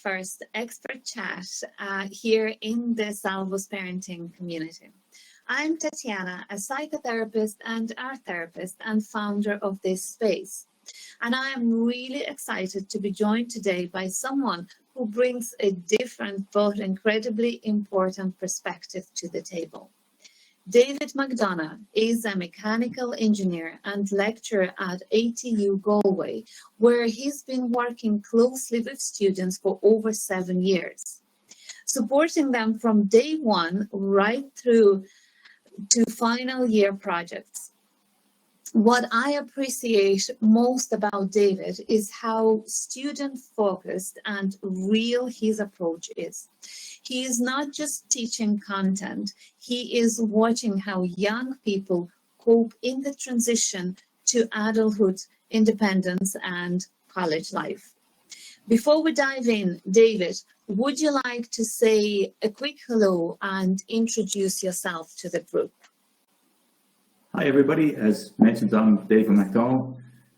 first expert chat here in the Salvos parenting community. I'm Tatjana, a psychotherapist and art therapist and founder of this space. And I am really excited to be joined today by someone who brings a different but incredibly important perspective to the table. David McDonagh is a mechanical engineer and lecturer at ATU Galway, where he's been working closely with students for over 7 years, supporting them from day one right through to final year projects. What I appreciate most about David is how student-focused and real his approach is. He is not just teaching content, he is watching how young people cope in the transition to adulthood, independence, and college life. Before we dive in, David, would you like to say a quick hello and introduce yourself to the group? Hi everybody, as mentioned, I'm David McDonagh.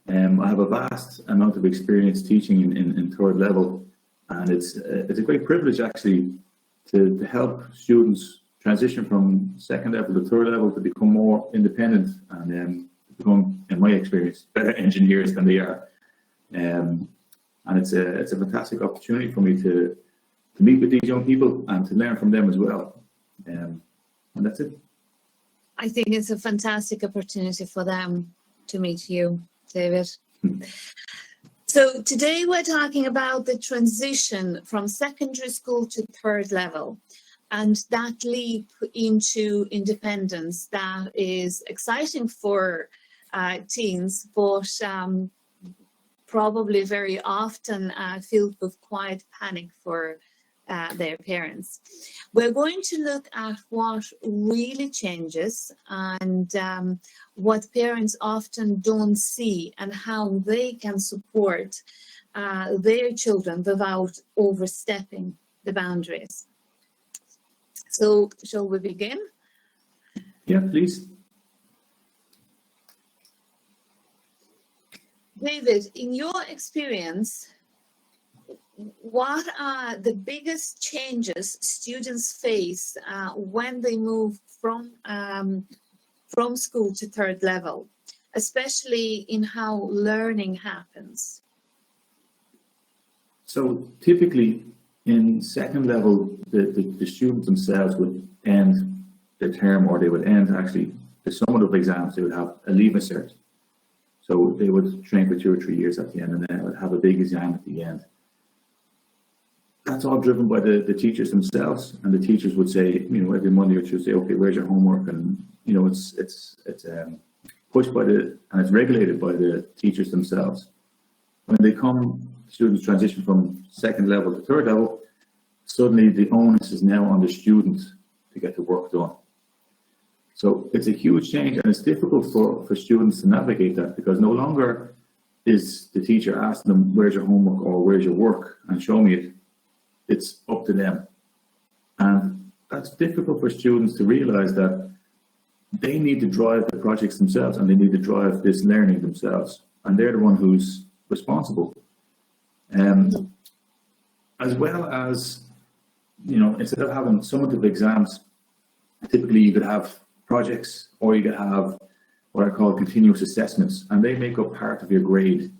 I have a vast amount of experience teaching in third level, and it's a great privilege actually to help students transition from second level to third level to become more independent and become, in my experience, better engineers than they are. And it's a fantastic opportunity for me to meet with these young people and to learn from them as well. And that's it. I think it's a fantastic opportunity for them to meet you, David. So today we're talking about the transition from secondary school to third level and that leap into independence that is exciting for teens, but probably very often filled with quiet panic for their parents. We're going to look at what really changes and what parents often don't see and how they can support their children without overstepping the boundaries. So, shall we begin? Yeah, please. David, in your experience, what are the biggest changes students face when they move from school to third level, especially in how learning happens? So typically in second level, the students themselves would end the term, or they would end actually the summative exams. They would have a leaving cert. So they would train for 2 or 3 years at the end, and then would have a big exam at the end. That's all driven by the teachers themselves, and the teachers would say, every Monday or Tuesday, okay, where's your homework? And it's pushed by and it's regulated by the teachers themselves. When students transition from second level to third level, suddenly the onus is now on the student to get the work done. So it's a huge change, and it's difficult for students to navigate that, because no longer is the teacher asking them, where's your homework or where's your work, and show me it. It's up to them. And that's difficult for students to realize that they need to drive the projects themselves, and they need to drive this learning themselves. And they're the one who's responsible. As well as, instead of having summative exams, typically you could have projects, or you could have what I call continuous assessments, and they make up part of your grade,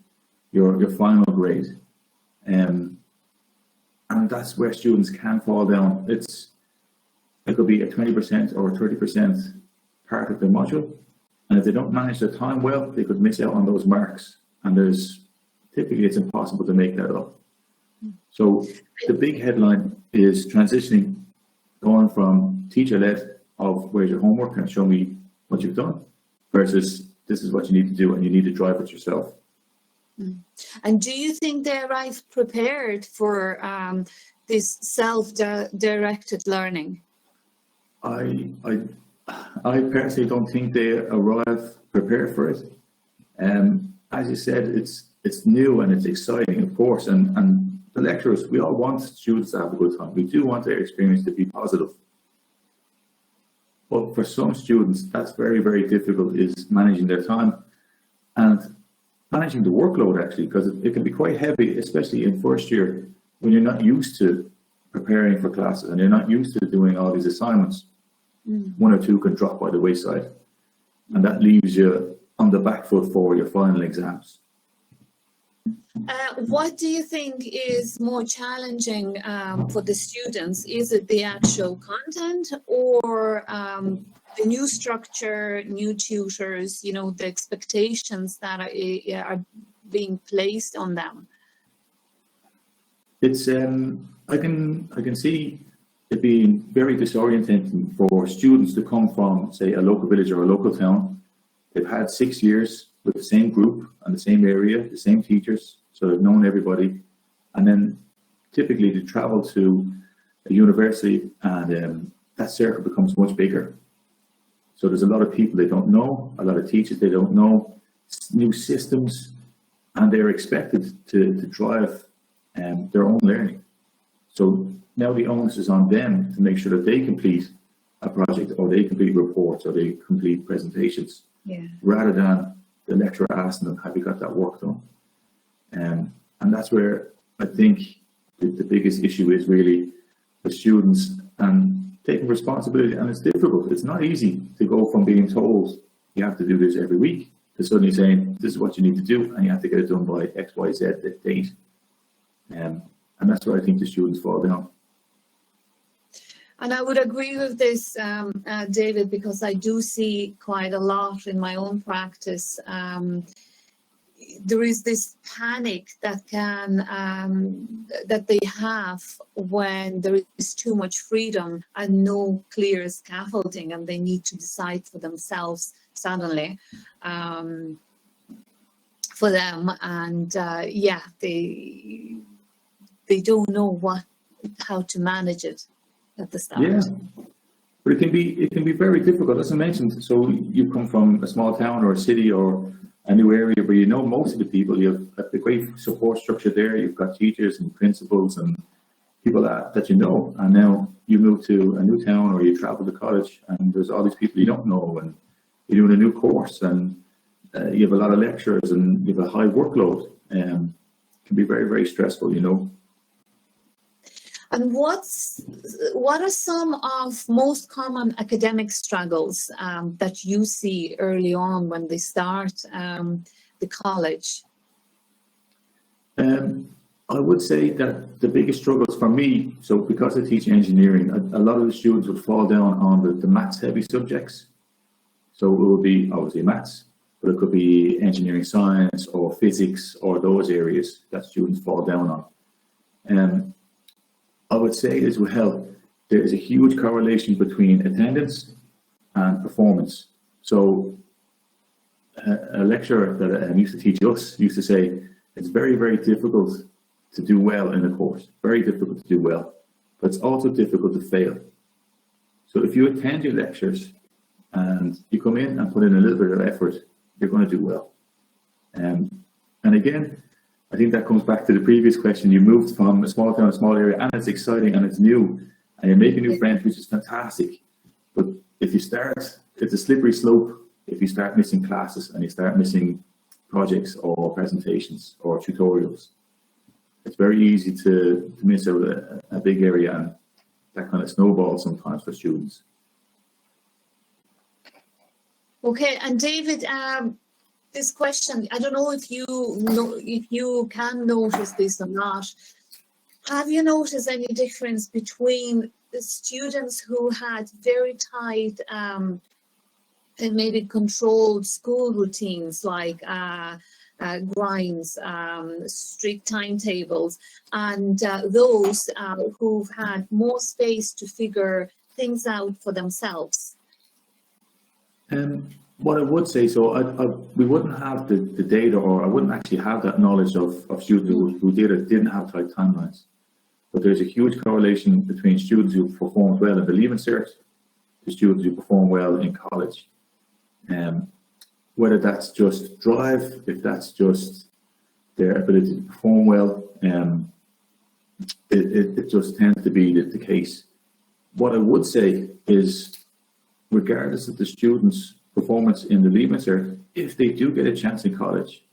your final grade. And that's where students can fall down. It could be a 20% or 30% part of the module. And if they don't manage their time well, they could miss out on those marks. And typically it's impossible to make that up. So the big headline is transitioning, going from teacher-led of where's your homework and show me what you've done, versus this is what you need to do and you need to drive it yourself. And do you think they arrive prepared for this self-directed learning? I personally don't think they arrive prepared for it. As you said, it's new and it's exciting, of course, and the lecturers, we all want students to have a good time. We do want their experience to be positive. But for some students, that's very, very difficult, is managing their time and managing the workload, actually, because it can be quite heavy, especially in first year, when you're not used to preparing for classes and you're not used to doing all these assignments, one or two can drop by the wayside, and that leaves you on the back foot for your final exams. What do you think is more challenging for the students? Is it the actual content, or the new structure, new tutors, you know, the expectations that are being placed on them? It's I can see it being very disorientating for students to come from, say, a local village or a local town. They've had 6 years with the same group and the same area, the same teachers, so they've known everybody. And then typically they travel to a university, and that circle becomes much bigger. So there's a lot of people they don't know, a lot of teachers they don't know, new systems, and they're expected to drive their own learning. So now the onus is on them to make sure that they complete a project, or they complete reports, or they complete presentations, rather than the lecturer asking them, have you got that work done? And that's where I think the biggest issue is really the students and taking responsibility. And it's difficult. It's not easy to go from being told you have to do this every week to suddenly saying this is what you need to do and you have to get it done by X, Y, Z date. And that's where I think the students fall down. And I would agree with this, David, because I do see quite a lot in my own practice. There is this panic that that they have when there is too much freedom and no clear scaffolding, and they need to decide for themselves suddenly for them. And they don't know how to manage it at the start. Yeah, but it can be very difficult, as I mentioned. So you come from a small town or a city or a new area where you know most of the people. You have a great support structure there. You've got teachers and principals and people that you know. And now you move to a new town or you travel to college, and there's all these people you don't know, and you're doing a new course, and you have a lot of lecturers and you have a high workload. It can be very, very stressful, you know. And what are some of most common academic struggles that you see early on when they start the college? I would say that the biggest struggles for me, so because I teach engineering, a lot of the students would fall down on the maths heavy subjects. So it would be obviously maths, but it could be engineering science or physics or those areas that students fall down on. I would say as well, there is a huge correlation between attendance and performance. So a lecturer that used to teach us used to say, it's very, very difficult to do well in a course, very difficult to do well, but it's also difficult to fail. So if you attend your lectures and you come in and put in a little bit of effort, you're going to do well. And again, I think that comes back to the previous question. You moved from a small town, a small area, and it's exciting and it's new, and you're making new friends, which is fantastic. But if you start, it's a slippery slope. If you start missing classes and you start missing projects or presentations or tutorials, it's very easy to miss out a big area, and that kind of snowballs sometimes for students. Okay, and David, this question, I don't know if you can notice this or not. Have you noticed any difference between the students who had very tight and maybe controlled school routines, like grinds, strict timetables, and those who've had more space to figure things out for themselves? What I would say, so we wouldn't have the data, or I wouldn't actually have that knowledge of students who didn't have tight timelines. But there's a huge correlation between students who performed well in the Leaving Cert to students who perform well in college. Whether that's just drive, if that's just their ability to perform well, it just tends to be the case. What I would say is, regardless of the students' performance in the Leaving Cert, if they do get a chance in college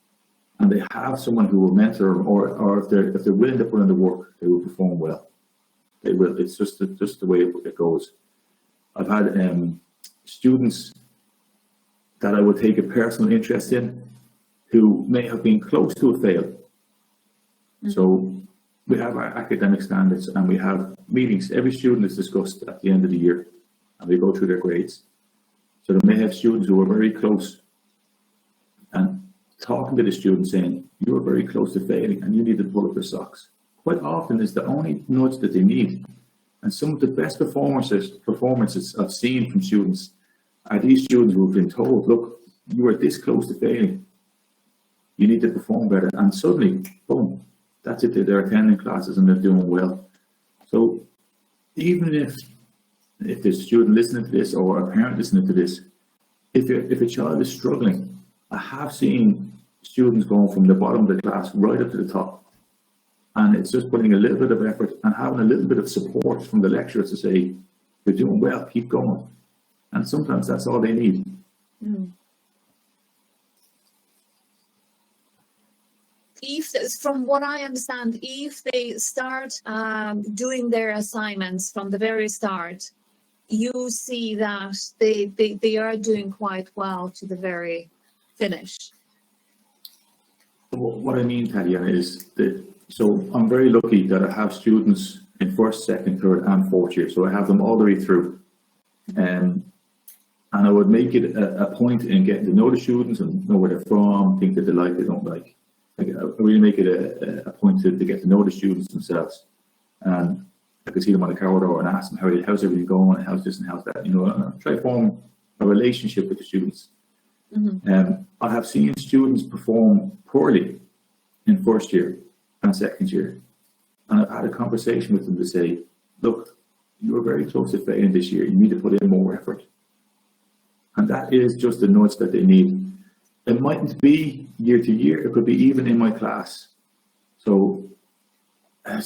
and they have someone who will mentor them, or if they're willing to put in the work, they will perform well. They will. It's just the way it goes. I've had students that I would take a personal interest in who may have been close to a fail. Mm-hmm. So we have our academic standards and we have meetings. Every student is discussed at the end of the year and we go through their grades. So they may have students who are very close, and talking to the student saying, you are very close to failing and you need to pull up your socks, quite often is the only nudge that they need. And some of the best performances I've seen from students are these students who have been told, look, you are this close to failing, you need to perform better, and suddenly, boom, that's it, they're attending classes and they're doing well. So even if there's a student listening to this or a parent listening to this, if a child is struggling, I have seen students going from the bottom of the class right up to the top. And it's just putting a little bit of effort and having a little bit of support from the lecturers to say, you're doing well, keep going. And sometimes that's all they need. Mm. From what I understand, if they start doing their assignments from the very start, you see that they are doing quite well to the very finish. What I mean, Tatjana, is that, so I'm very lucky that I have students in first, second, third and fourth year. So I have them all the way through. And I would make it a point in getting to know the students and know where they're from, think that they like, they don't like. I really make it a point to get to know the students themselves. And I could see them on the corridor and ask them, how's everything going, how's this and how's that, and try to form a relationship with the students. Mm-hmm. I have seen students perform poorly in first year and second year. And I've had a conversation with them to say, look, you are very close to failing this year, you need to put in more effort. And that is just the nudge that they need. It mightn't be year to year, it could be even in my class. So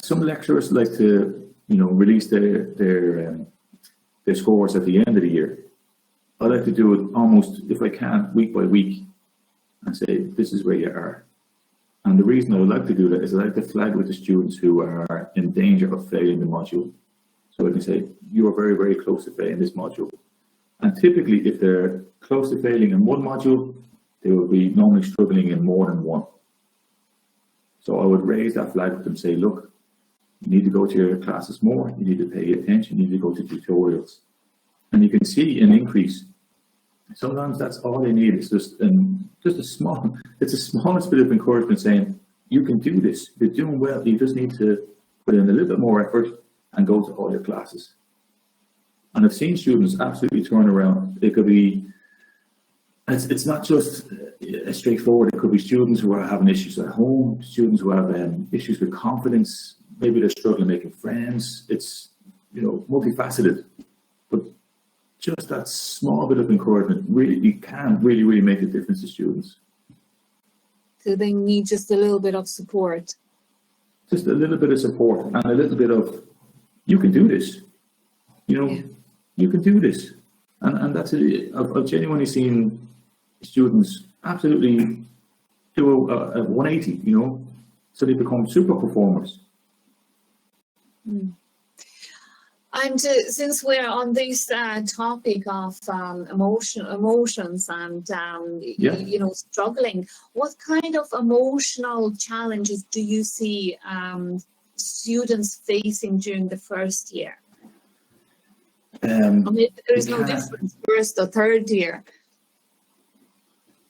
some lecturers like to, release their scores at the end of the year. I like to do it almost, if I can, week by week and say, this is where you are. And the reason I would like to do that is I like to flag with the students who are in danger of failing the module. So I can say, you are very, very close to failing this module. And typically, if they're close to failing in one module, they will be normally struggling in more than one. So I would raise that flag with them, say, look, you need to go to your classes more, you need to pay attention, you need to go to tutorials. And you can see an increase. Sometimes that's all they need. It's just the smallest bit of encouragement saying, you can do this, you're doing well, you just need to put in a little bit more effort and go to all your classes. And I've seen students absolutely turn around. It could be, it's not just straightforward. It could be students who are having issues at home, students who have issues with confidence. Maybe they're struggling making friends. It's, multifaceted. But just that small bit of encouragement really can really make a difference to students. So they need just a little bit of support. Just a little bit of support and a little bit of, you can do this. You can do this. And that's it. I've genuinely seen students absolutely do a 180, so they become super performers. Mm. And since we're on this topic of emotions and, struggling, what kind of emotional challenges do you see students facing during the first year? There is no difference first or third year.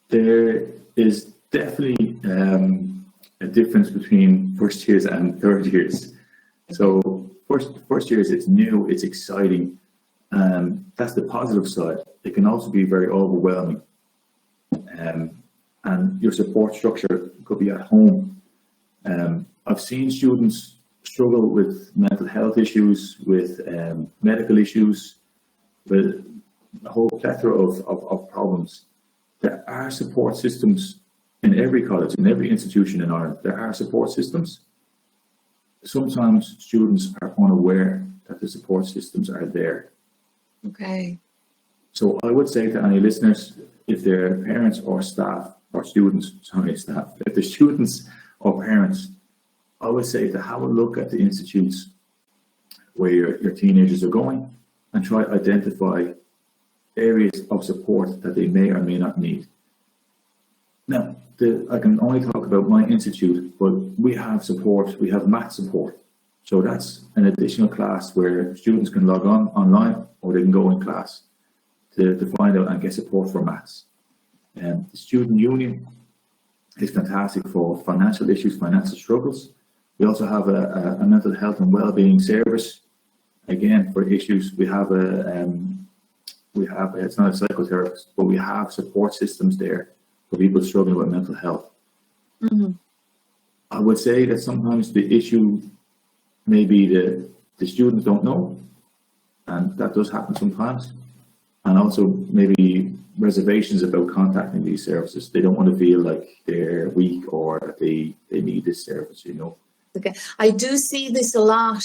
There is definitely a difference between first years and third years. So first years, it's new, it's exciting, and that's the positive side. It can also be very overwhelming, and your support structure could be at home. I've seen students struggle with mental health issues, with medical issues, with a whole plethora of problems. There are support systems in every college, in every institution in Ireland. There are support systems. Sometimes students are unaware that the support systems are there. Okay. So I would say to any listeners, if their parents or staff or students, sorry, staff, if the students or parents, I would say to have a look at the institutes where your teenagers are going and try to identify areas of support that they may or may not need. Now, I can only talk about my institute, but we have support, we have math support. So that's an additional class where students can log on online or they can go in class to find out and get support for maths. The student union is fantastic for financial issues, financial struggles. We also have a mental health and well-being service. Again, for issues, we have it's not a psychotherapist, but we have support systems there for people struggling with mental health. Mm-hmm. I would say that sometimes the issue may be the students don't know, and that does happen sometimes. And also maybe reservations about contacting these services. They don't want to feel like they're weak or that they need this service, you know. Okay, I do see this a lot.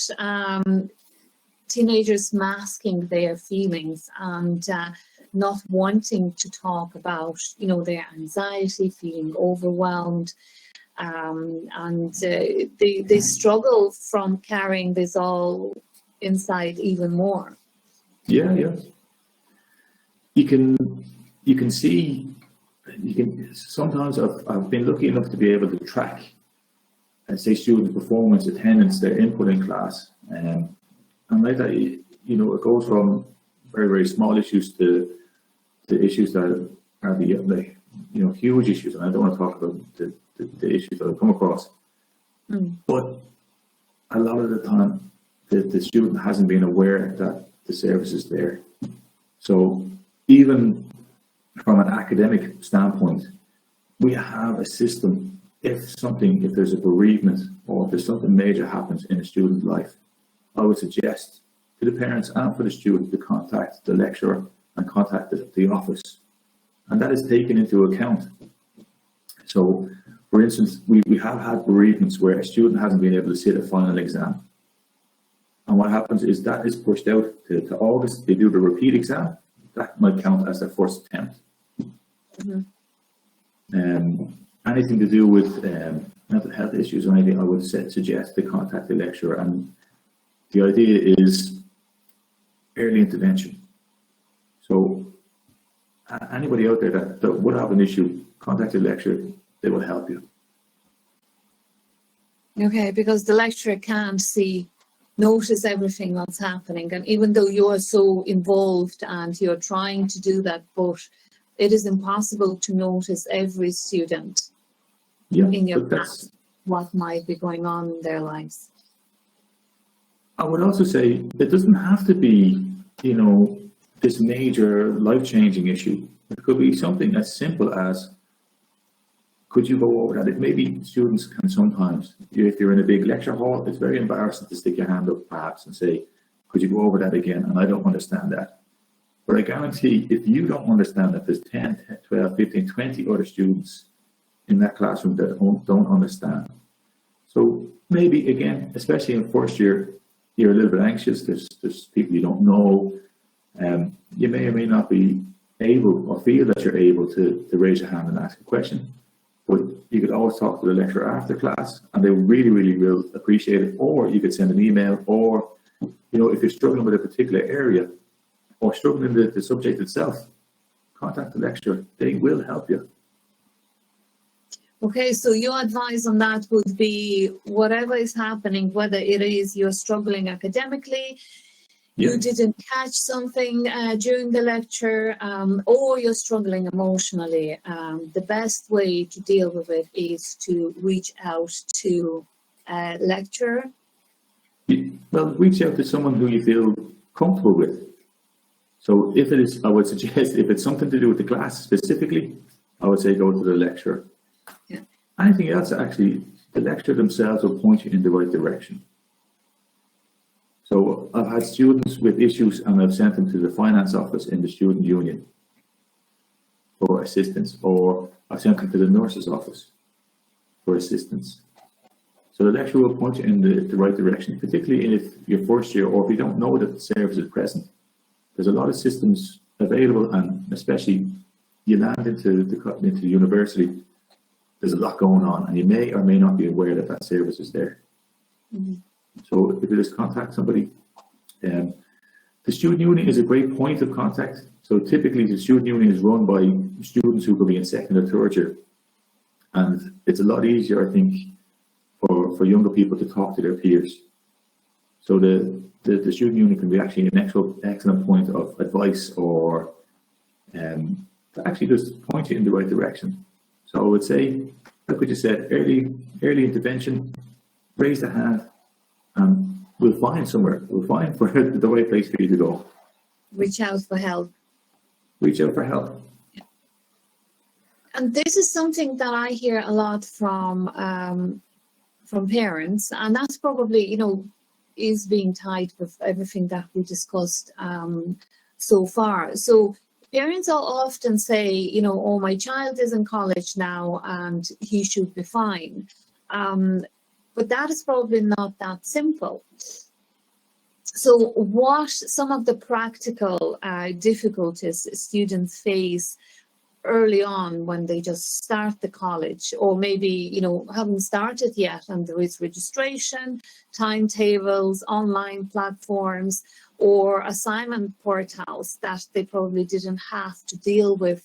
Teenagers masking their feelings and not wanting to talk about, you know, their anxiety, feeling overwhelmed, and they struggle from carrying this all inside even more. Yeah. You can see. Sometimes I've been lucky enough to be able to track, say, students' performance, attendance, their input in class, and like that, you know, it goes from very, very small issues to issues that are the huge issues. And I don't want to talk about the issues that I've come across, but a lot of the time, the student hasn't been aware that the service is there. So even from an academic standpoint, we have a system. If there's a bereavement or if there's something major happens in a student's life, I would suggest to the parents and for the student to contact the lecturer and contact the office. And that is taken into account. So, for instance, we have had bereavements where a student hasn't been able to sit a final exam. And what happens is that is pushed out to August. They do the repeat exam. That might count as their first attempt. Mm-hmm. Anything to do with mental health issues or anything, I would suggest to contact the lecturer. And the idea is early intervention. So anybody out there that would have an issue, contact the lecturer. They will help you. Okay, because the lecturer can't notice everything that's happening. And even though you are so involved and you're trying to do that, but it is impossible to notice every student in your class, what might be going on in their lives. I would also say it doesn't have to be, you know, this major life-changing issue. It could be something as simple as, could you go over that? Maybe students can sometimes, if you're in a big lecture hall, it's very embarrassing to stick your hand up perhaps and say, could you go over that again? And I don't understand that. But I guarantee if you don't understand that, there's 10, 12, 15, 20 other students in that classroom that don't understand. So maybe, again, especially in first year, you're a little bit anxious. There's people you don't know. You may or may not be able or feel that you're able to raise your hand and ask a question. But you could always talk to the lecturer after class, and they really, really will appreciate it. Or you could send an email, or, you know, if you're struggling with a particular area or struggling with the subject itself, contact the lecturer. They will help you. Okay, so your advice on that would be whatever is happening, whether it is you're struggling academically, you didn't catch something during the lecture, or you're struggling emotionally, the best way to deal with it is to reach out to a lecturer. Well, reach out to someone who you feel comfortable with. So if it is, I would suggest, if it's something to do with the class specifically, I would say go to the lecturer. Yeah. Anything else, actually, the lecturer themselves will point you in the right direction. So I've had students with issues and I've sent them to the finance office in the student union for assistance, or I've sent them to the nurse's office for assistance. So the lecturer will point you in the right direction, particularly if you're first year or if you don't know that the service is present. There's a lot of systems available, and especially you land into university, there's a lot going on, and you may or may not be aware that that service is there. Mm-hmm. So if you just contact somebody, the student union is a great point of contact. So typically the student union is run by students who could be in second or third year. And it's a lot easier, I think, for younger people to talk to their peers. So the student union can be actually an excellent point of advice, or to actually just point you in the right direction. So I would say, like we just said, early intervention, raise the hand, and we'll find somewhere. We'll find for the right place for you to go. Reach out for help. Reach out for help. And this is something that I hear a lot from parents, and that's probably, you know, is being tied with everything that we discussed so far. So parents will often say, you know, oh, my child is in college now and he should be fine. But that is probably not that simple. So what some of the practical difficulties students face early on when they just start the college, or maybe, you know, haven't started yet, and there is registration, timetables, online platforms, or assignment portals that they probably didn't have to deal with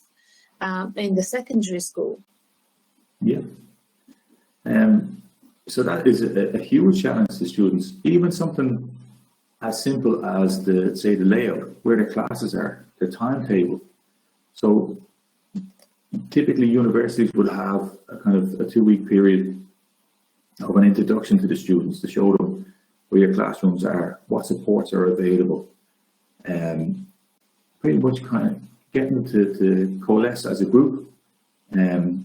in the secondary school. Yeah. So that is a huge challenge to students. Even something as simple as the layout, where their classes are, their timetable. So typically universities would have a kind of a 2-week period of an introduction to the students to show them where your classrooms are, what supports are available, and pretty much kind of getting them to coalesce as a group, you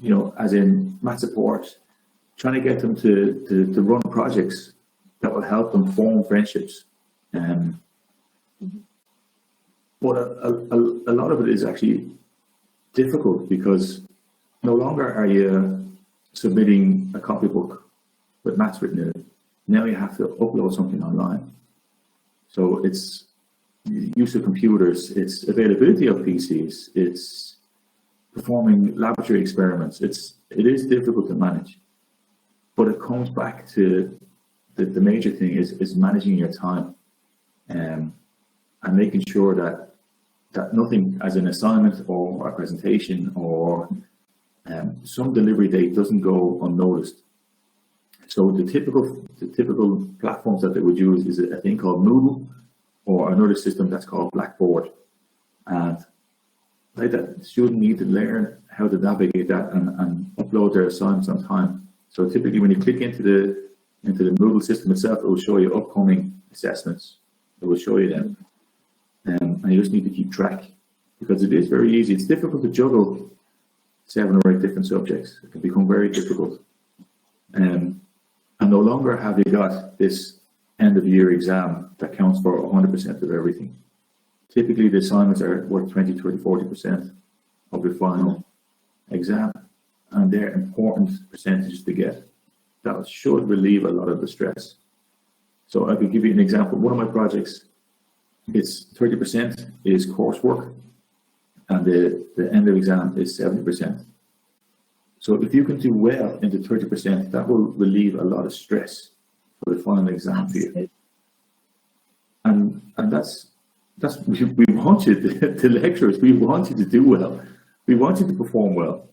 know, as in math support, trying to get them to run projects that will help them form friendships. But a lot of it is actually difficult, because no longer are you submitting a copybook with maths written in it. Now you have to upload something online. So it's use of computers, it's availability of PCs, it's performing laboratory experiments. It is difficult to manage, but it comes back to the major thing is managing your time, and making sure that nothing as an assignment or a presentation or some delivery date doesn't go unnoticed. So the typical platforms that they would use is a thing called Moodle, or another system that's called Blackboard. And like that, students need to learn how to navigate that and upload their assignments on time. So typically when you click into the Moodle system itself, it will show you upcoming assessments. It will show you them. And you just need to keep track, because it is very easy. It's difficult to juggle 7 or 8 different subjects. It can become very difficult. And no longer have you got this end of year exam that counts for 100% of everything. Typically the assignments are worth 20, 30, 40% of your final exam, and they're important percentages to get. That should relieve a lot of the stress. So I could give you an example. One of my projects, it's 30% is coursework, and the end of exam is 70%. So if you can do well into 30%, that will relieve a lot of stress for the final exam period. And that's we want you, the lecturers, we want you to do well. We want you to perform well.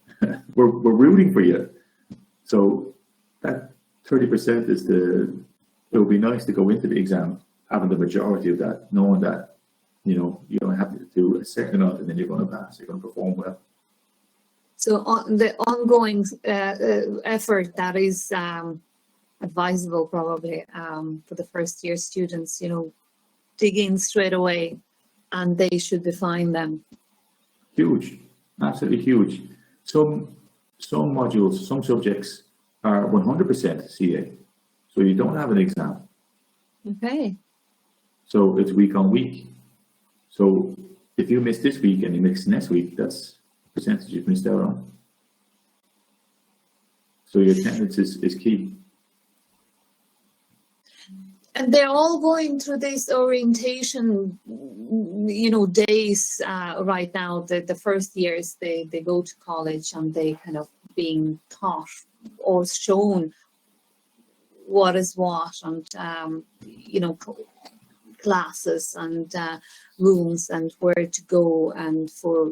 We're rooting for you. So that 30% is it would be nice to go into the exam having the majority of that, knowing that, you know, you don't have to do a certain amount and then you're going to pass, you're going to perform well. So the ongoing effort that is advisable probably for the first year students, you know, dig in straight away, and they should define them. Huge, absolutely huge. Some modules, some subjects are 100% CA, so you don't have an exam. Okay. So it's week on week. So if you miss this week and you miss next week, that's percentage you've missed out on. So your attendance is key. And they're all going through this orientation, days right now. The first years they go to college and they kind of being taught or shown what is what, and classes and rooms and where to go and for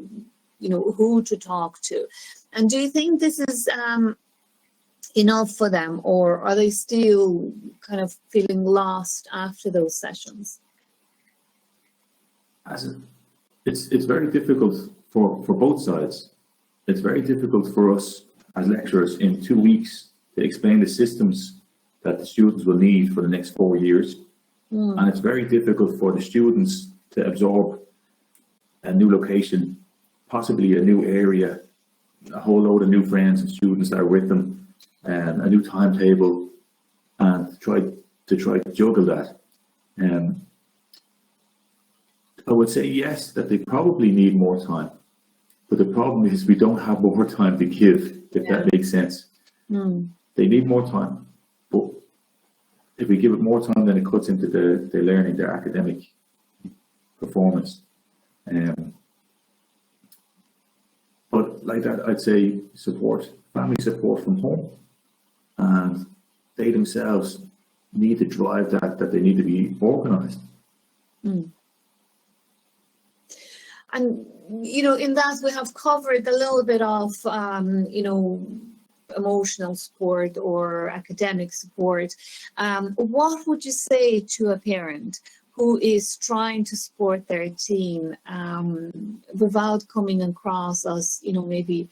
who to talk to. And do you think this is enough for them, or are they still kind of feeling lost after those sessions? It's very difficult for both sides. It's very difficult for us as lecturers in 2 weeks to explain the systems that the students will need for the next 4 years. And it's very difficult for the students to absorb a new location, possibly a new area, a whole load of new friends and students that are with them, a new timetable, and try to juggle that. I would say yes, that they probably need more time, but the problem is we don't have more time to give, if that makes sense. They need more time, but if we give it more time, then it cuts into their learning, their academic performance. But like that, I'd say family support from home, and they themselves need to drive that they need to be organised. And, in that we have covered a little bit of, emotional support or academic support. What would you say to a parent who is trying to support their teen without coming across as, maybe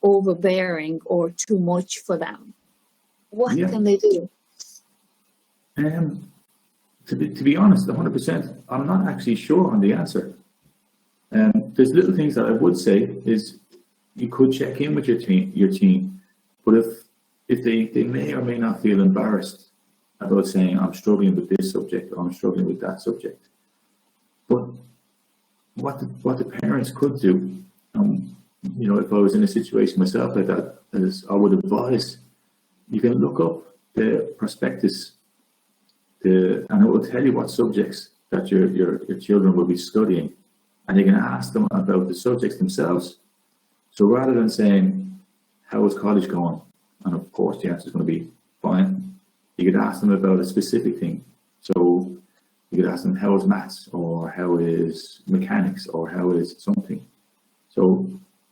overbearing or too much for them? What can they do? To be honest, 100%, I'm not actually sure on the answer. There's little things that I would say is you could check in with your teen, but if they may or may not feel embarrassed about saying, I'm struggling with this subject or I'm struggling with that subject. But what the parents could do, if I was in a situation myself like that, is I would advise you can look up the prospectus, and it will tell you what subjects that your children will be studying, and you can ask them about the subjects themselves. So rather than saying, how is college going? And of course the answer is going to be fine. You could ask them about a specific thing. So you could ask them, how is maths, or how is mechanics, or how is something. So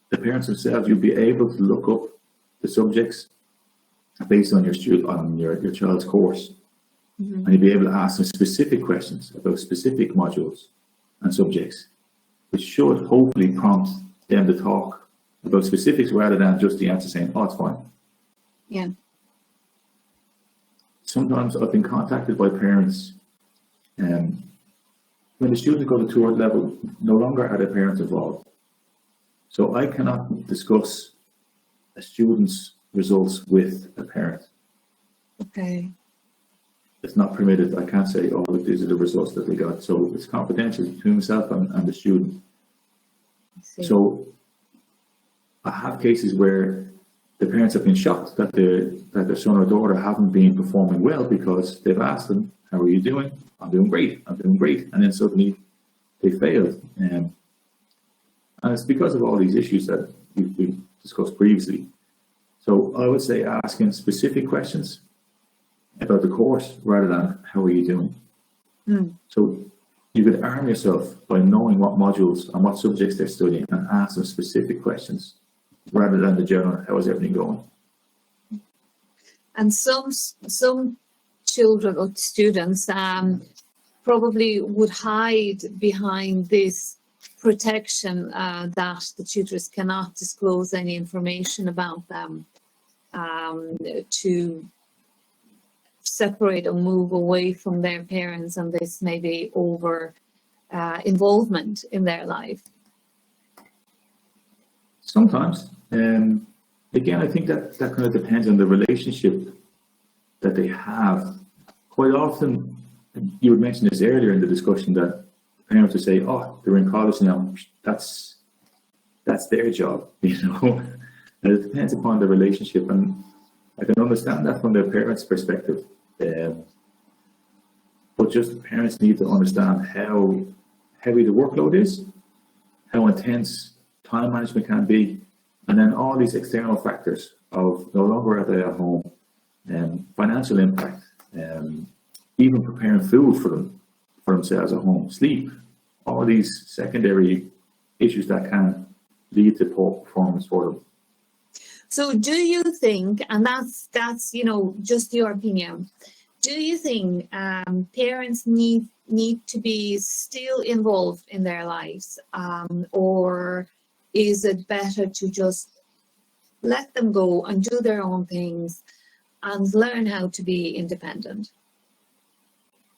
the parents themselves, you'll be able to look up the subjects based on your child's course. And you'll be able to ask them specific questions about specific modules and subjects, which should hopefully prompt them to talk about specifics rather than just the answer saying, oh, it's fine. Yeah. Sometimes I've been contacted by parents when the students go to third level, no longer are their parents involved. So I cannot discuss a student's results with a parent. Okay. It's not permitted. I can't say, oh, these are the results that they got. So it's confidential between myself and the student. So I have cases where the parents have been shocked that their son or daughter haven't been performing well because they've asked them, how are you doing? I'm doing great. I'm doing great. And then suddenly they failed. And it's because of all these issues that we've discussed previously. So I would say asking specific questions about the course rather than how are you doing. So you could arm yourself by knowing what modules and what subjects they're studying and ask them specific questions rather than the general, how is everything going? And some children or students probably would hide behind this protection that the tutors cannot disclose any information about them to separate or move away from their parents, and this maybe over involvement in their life. Sometimes. Again, I think that kind of depends on the relationship that they have. Quite often, you would mention this earlier in the discussion, that parents would say, oh, they're in college now, that's their job, And it depends upon the relationship, and I can understand that from their parents' perspective. but just parents need to understand how heavy the workload is, how intense time management can be, and then all these external factors of no longer are they at home, financial impact, even preparing food for themselves at home, sleep, all these secondary issues that can lead to poor performance for them. So do you think, and that's just your opinion, do you think parents need to be still involved in their lives, or is it better to just let them go and do their own things and learn how to be independent?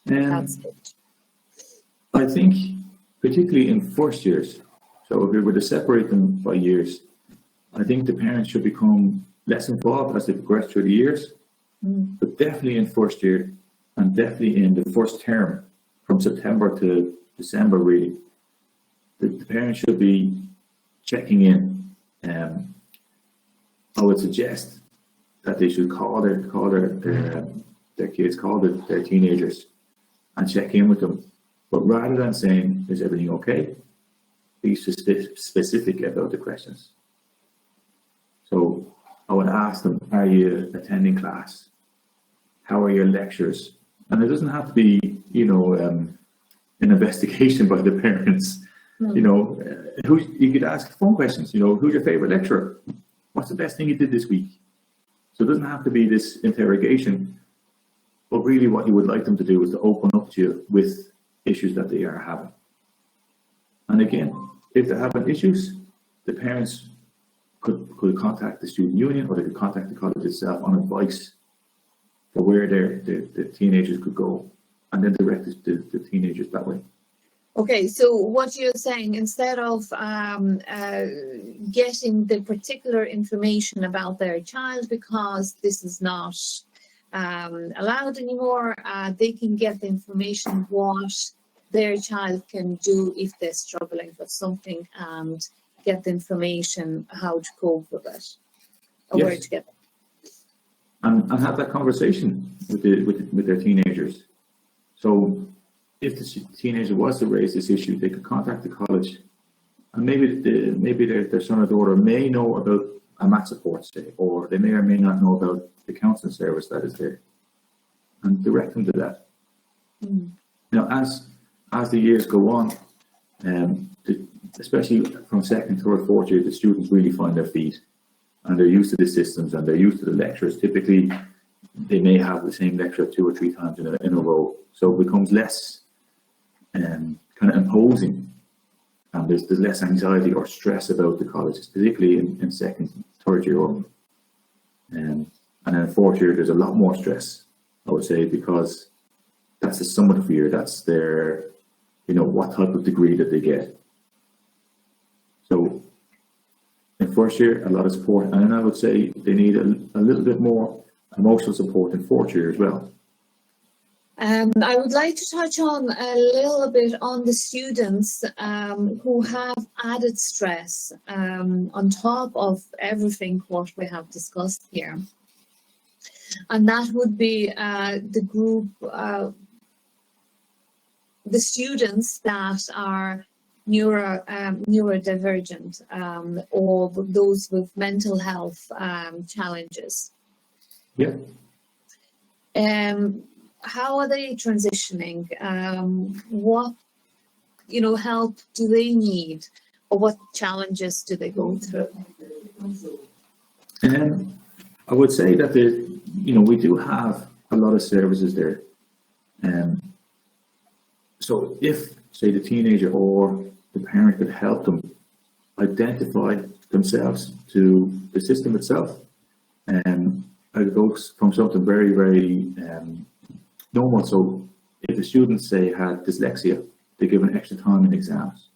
That's it. I think particularly in first years, so if we were to separate them by years, I think the parents should become less involved as they progress through the years, but definitely in first year and definitely in the first term from September to December really, the parents should be checking in. I would suggest that they should call their kids, call their teenagers and check in with them. But rather than saying, is everything okay? Be specific about the questions. So I would ask them, are you attending class? How are your lectures? And it doesn't have to be, an investigation by the parents. You could ask phone questions, who's your favorite lecturer? What's the best thing you did this week? So it doesn't have to be this interrogation, but really what you would like them to do is to open up to you with issues that they are having. And again, if they're having issues, the parents could contact the student union, or they could contact the college itself on advice for where the teenagers could go, and then direct the teenagers that way. Okay, so what you're saying, instead of getting the particular information about their child, because this is not allowed anymore, they can get the information what their child can do if they're struggling with something, and get the information how to cope with it, or where to get it. And have that conversation with their teenagers. So if the teenager was to raise this issue, they could contact the college, and maybe their son or daughter may know about a mat support stay, or they may or may not know about the counselling service that is there, and direct them to that. As the years go on, especially from second, third, fourth year, the students really find their feet, and they're used to the systems and they're used to the lecturers. Typically, they may have the same lecturer 2 or 3 times in a row, so it becomes less kind of imposing, and there's less anxiety or stress about the colleges, particularly in second, third year on. And then in fourth year, there's a lot more stress, I would say, because that's the summative year. That's their, what type of degree that they get. So in first year, a lot of support, and then I would say they need a little bit more emotional support in fourth year as well. I would like to touch on a little bit on the students who have added stress on top of everything what we have discussed here. And that would be the group, the students that are neurodivergent, or those with mental health challenges. Yeah. How are they transitioning? What help do they need, or what challenges do they go through? I would say that we do have a lot of services there. So if, say, the teenager or the parent could help them identify themselves to the system itself, it goes from something very, very normal. So if the students, say, had dyslexia, they're given extra time in exams.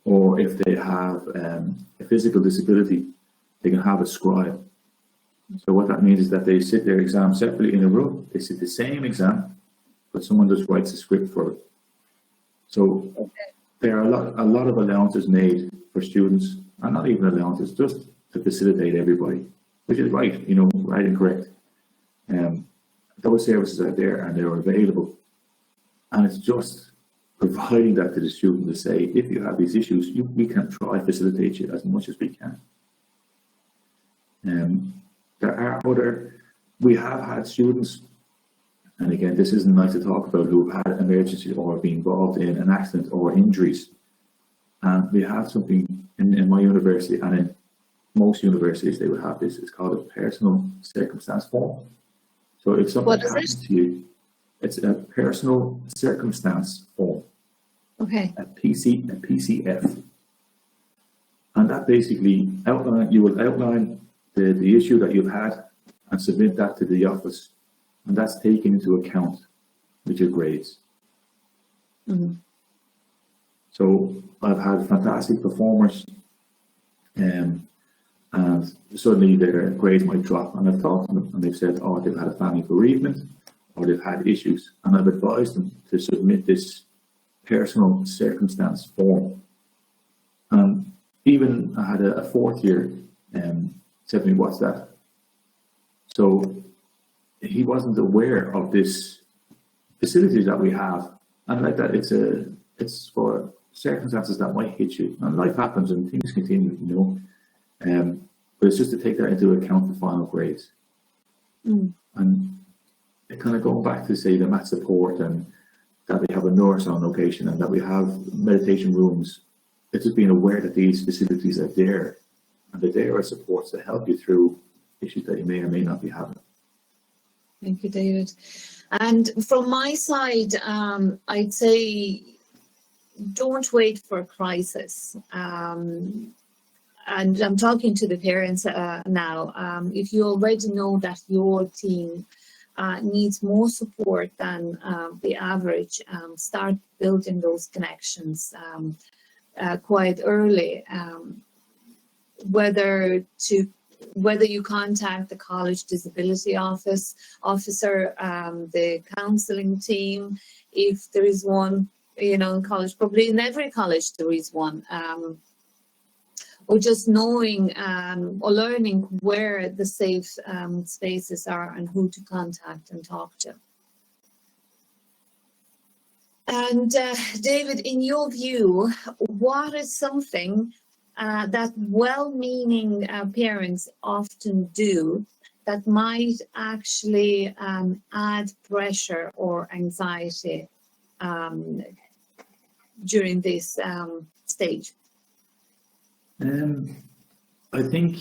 Or if they have a physical disability, they can have a scribe. So what that means is that they sit their exam separately in a room. They sit the same exam, but someone just writes a script for it. So there are a lot of allowances made for students, and not even allowances, just to facilitate everybody, which is right, right and correct. Those services are there and they're available. And it's just providing that to the student to say, if you have these issues, we can try to facilitate you as much as we can. There are we have had students, and again, this isn't nice to talk about, who have had emergency or been involved in an accident or injuries. And we have something in my university, and in most universities, they would have this. It's called a personal circumstance form. So if something happens to you, it's a personal circumstance form. Okay. A PCF. And that basically you will outline the issue that you've had and submit that to the office. And that's taken into account with your grades. Mm-hmm. So I've had fantastic performers, and suddenly their grades might drop, and I've talked to them and they've said, oh, they've had a family bereavement or they've had issues, and I've advised them to submit this personal circumstance form. And even I had a fourth year said to me, what's that? So he wasn't aware of this facilities that we have, and like that, it's for circumstances that might hit you, and life happens and things continue, but it's just to take that into account for final grades. And it kind of going back to say the mat support, and that we have a nurse on location, and that we have meditation rooms. It's just being aware that these facilities are there, and that there are supports to help you through issues that you may or may not be having. Thank you, David. And from my side, I'd say don't wait for a crisis. And I'm talking to the parents now. If you already know that your team needs more support than the average, start building those connections quite early. Whether you contact the college disability officer, the counselling team, if there is one, in college, probably in every college there is one, or just knowing or learning where the safe spaces are and who to contact and talk to. And David, in your view, what is something that well-meaning parents often do that might actually add pressure or anxiety during this stage? I think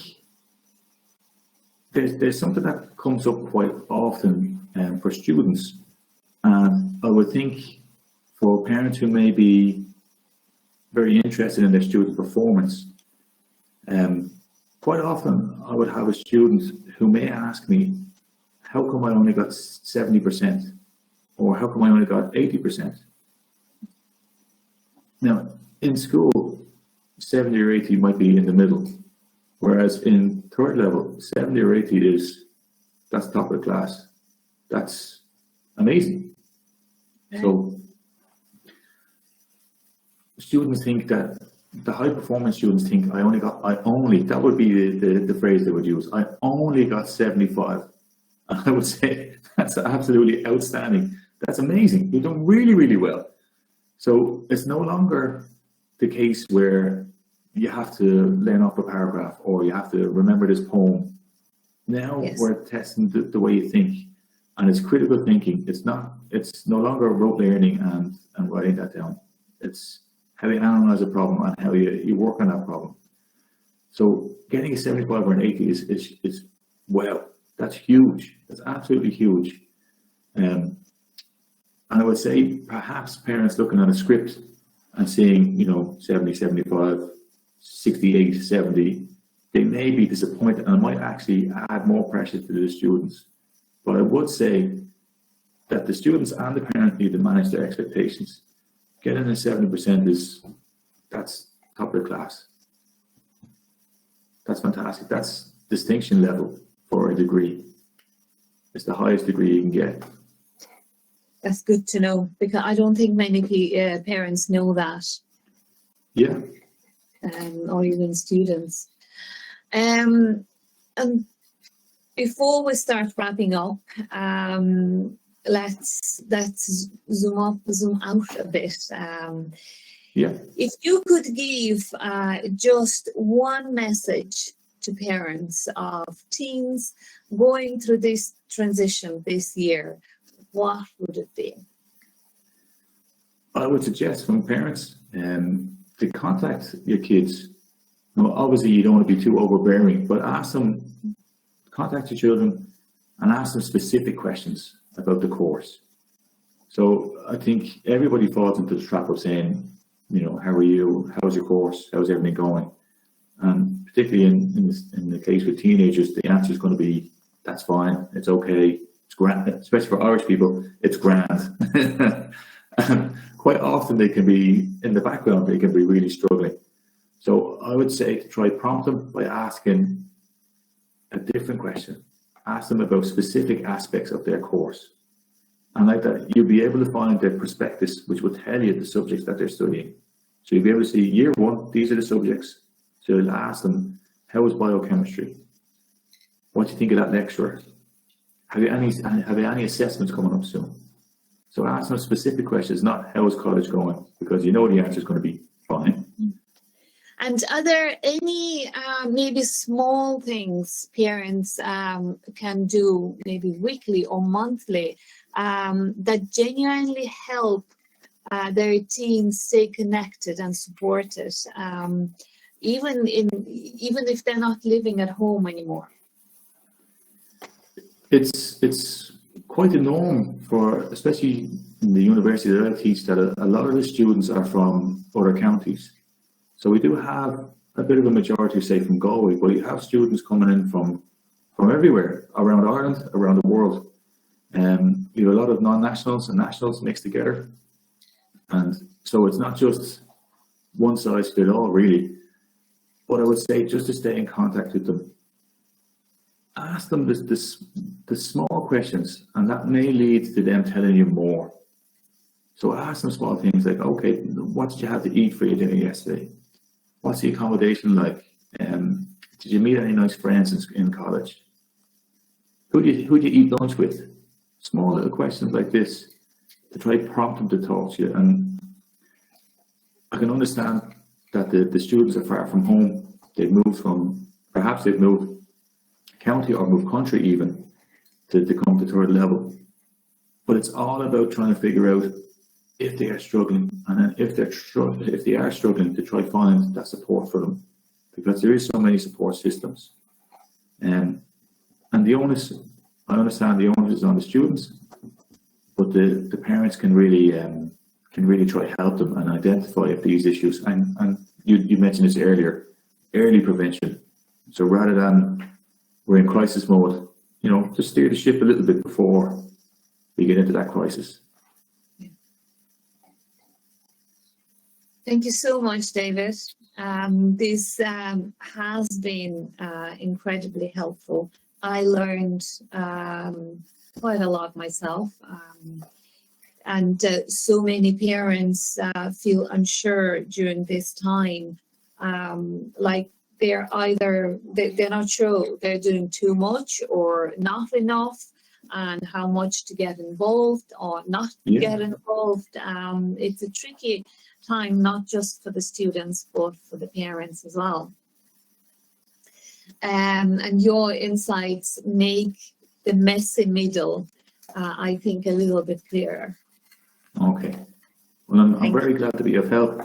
there's something that comes up quite often for students, and I would think for parents who may be very interested in their student performance, quite often I would have a student who may ask me, how come I only got 70%? Or how come I only got 80%? Now, in school, 70 or 80 might be in the middle, whereas in third level, 70 or 80 that's top of the class. That's amazing. Okay. So students think that, the high performance students think, that would be the phrase they would use, I only got 75. And I would say, that's absolutely outstanding. That's amazing. You've done really, really well. So it's no longer the case where you have to learn off a paragraph or you have to remember this poem. Now yes. We're testing the way you think, and it's critical thinking. It's no longer rote learning and writing that down. It's how you analyze a problem and how you work on that problem. So getting a 75 or an 80 is wow, that's huge. That's absolutely huge. And I would say perhaps parents looking at a script and seeing, 70, 75, 68, 70, they may be disappointed and it might actually add more pressure to the students. But I would say that the students and the parents need to manage their expectations. Getting a 70% that's top of the class. That's fantastic. That's distinction level for a degree. It's the highest degree you can get. That's good to know, because I don't think many parents know that. Yeah. Or even students. And before we start wrapping up, let's zoom out a bit. Yeah. If you could give just one message to parents of teens going through this transition this year, what would it be? I would suggest from parents to contact your kids. Well, obviously, you don't want to be too overbearing, but ask them, contact your children and ask them specific questions about the course. So I think everybody falls into the trap of saying, you know, how are you? How's your course? How's everything going? And particularly in the case with teenagers, the answer is going to be, that's fine, it's okay, it's grand. Especially for Irish people, it's grand. And quite often they can be, in the background, they can be really struggling. So I would say to try prompt them by asking a different question. Ask them about specific aspects of their course. And like that, you'll be able to find their prospectus, which will tell you the subjects that they're studying. So you'll be able to see year one, these are the subjects. So you'll ask them, how is biochemistry? What do you think of that lecturer? Have you any assessments coming up soon? So ask them specific questions, not how is college going, because you know the answer is going to be fine. And are there any maybe small things parents can do, maybe weekly or monthly, that genuinely help their teens stay connected and supported, even if they're not living at home anymore? It's quite a norm for, especially in the university that I teach, that a lot of the students are from other counties. So we do have a bit of a majority, say, from Galway, but you have students coming in from everywhere, around Ireland, around the world. You have a lot of non-nationals and nationals mixed together. And so it's not just one size fits all, really. But I would say just to stay in contact with them. Ask them the small questions, and that may lead to them telling you more. So ask them small things like, okay, what did you have to eat for your dinner yesterday? What's the accommodation like? Did you meet any nice friends in college? Who do you eat lunch with? Small little questions like this to try to prompt them to talk to you. And I can understand that the students are far from home. Perhaps they've moved county or moved country even to come to third level. But it's all about trying to figure out if they are struggling, and then if they are struggling, to try find that support for them, because there is so many support systems. And the onus, I understand the onus is on the students, but the parents can really try to help them and identify if these issues. And you mentioned this earlier, early prevention. So rather than we're in crisis mode, you know, just steer the ship a little bit before we get into that crisis. Thank you so much, David. This has been incredibly helpful. I learned quite a lot myself, and so many parents feel unsure during this time, like they're not sure they're doing too much or not enough, and how much to get involved or not get involved. It's a tricky time, not just for the students, but for the parents as well. And your insights make the messy middle, I think, a little bit clearer. Okay. Well, I'm very glad to be of help.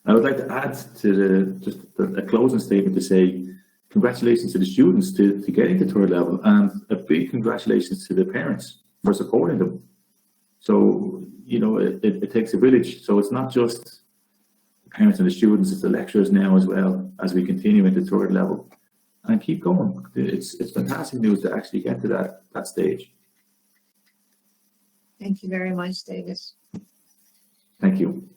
I would like to add to just a closing statement to say congratulations to the students to getting to third level, and a big congratulations to the parents for supporting them. So, you know, it takes a village. So it's not just the parents and the students, it's the lecturers now as well, as we continue into third level. And keep going. It's fantastic news to actually get to that stage. Thank you very much, David. Thank you.